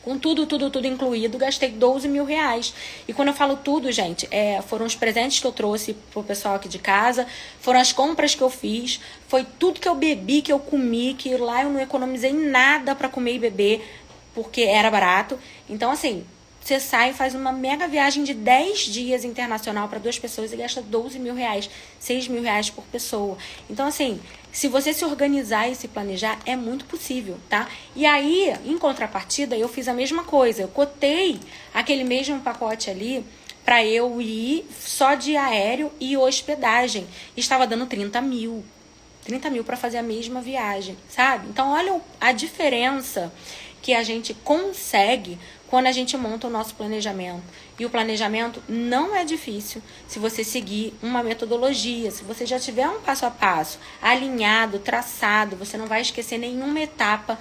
com tudo incluído, gastei R$12.000. E quando eu falo tudo, gente, foram os presentes que eu trouxe pro pessoal aqui de casa, foram as compras que eu fiz, foi tudo que eu bebi, que eu comi, que lá eu não economizei nada para comer e beber, porque era barato. Então, assim, você sai e faz uma mega viagem de 10 dias internacional para 2 pessoas e gasta 12 mil reais, 6 mil reais por pessoa. Então, assim, se você se organizar e se planejar, é muito possível, tá? E aí, em contrapartida, eu fiz a mesma coisa. Eu cotei aquele mesmo pacote ali para eu ir só de aéreo e hospedagem. Estava dando 30 mil. 30 mil para fazer a mesma viagem, sabe? Então, olha a diferença que a gente consegue quando a gente monta o nosso planejamento. E o planejamento não é difícil se você seguir uma metodologia, se você já tiver um passo a passo alinhado, traçado, você não vai esquecer nenhuma etapa,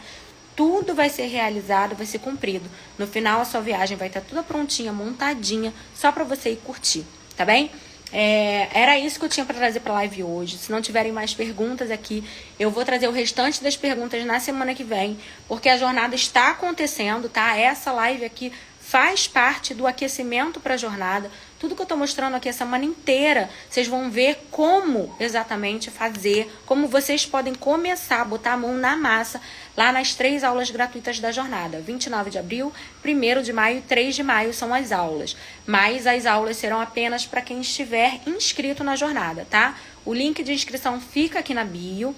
tudo vai ser realizado, vai ser cumprido. No final, a sua viagem vai estar toda prontinha, montadinha, só para você ir curtir, tá bem? Era isso que eu tinha para trazer para a live hoje. Se não tiverem mais perguntas aqui, eu vou trazer o restante das perguntas na semana que vem, porque a jornada está acontecendo, tá? Essa live aqui faz parte do aquecimento para a jornada. Tudo que eu estou mostrando aqui a semana inteira, vocês vão ver como exatamente fazer, como vocês podem começar a botar a mão na massa lá nas 3 aulas gratuitas da jornada. 29 de abril, 1º de maio e 3 de maio são as aulas. Mas as aulas serão apenas para quem estiver inscrito na jornada, tá? O link de inscrição fica aqui na bio.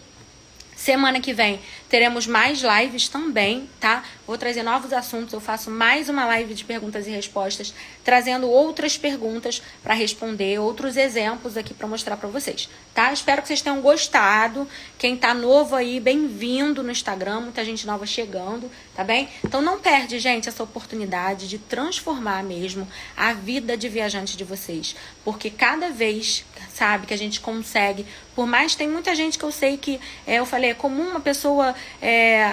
Semana que vem teremos mais lives também, tá? Vou trazer novos assuntos, eu faço mais uma live de perguntas e respostas, trazendo outras perguntas para responder, outros exemplos aqui para mostrar para vocês, tá? Espero que vocês tenham gostado. Quem tá novo aí, bem-vindo no Instagram, muita gente nova chegando, tá bem? Então não perde, gente, essa oportunidade de transformar mesmo a vida de viajante de vocês, porque cada vez, sabe, que a gente consegue, por mais tem muita gente que eu sei que, eu falei, é comum uma pessoa,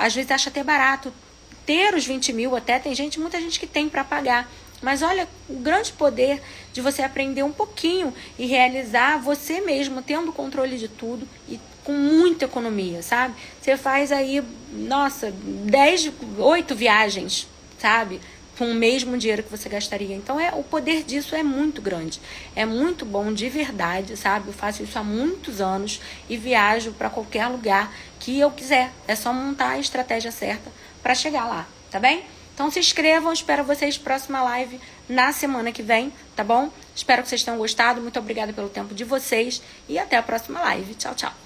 às vezes acha até barato ter os 20 mil, até tem muita gente que tem para pagar. Mas olha o grande poder de você aprender um pouquinho e realizar você mesmo, tendo controle de tudo e com muita economia, sabe? Você faz aí, nossa, 8 viagens, sabe? Com o mesmo dinheiro que você gastaria. Então, o poder disso é muito grande. É muito bom, de verdade, sabe? Eu faço isso há muitos anos e viajo para qualquer lugar que eu quiser. É só montar a estratégia certa para chegar lá, tá bem? Então, se inscrevam. Espero vocês na próxima live na semana que vem, tá bom? Espero que vocês tenham gostado. Muito obrigada pelo tempo de vocês e até a próxima live. Tchau, tchau.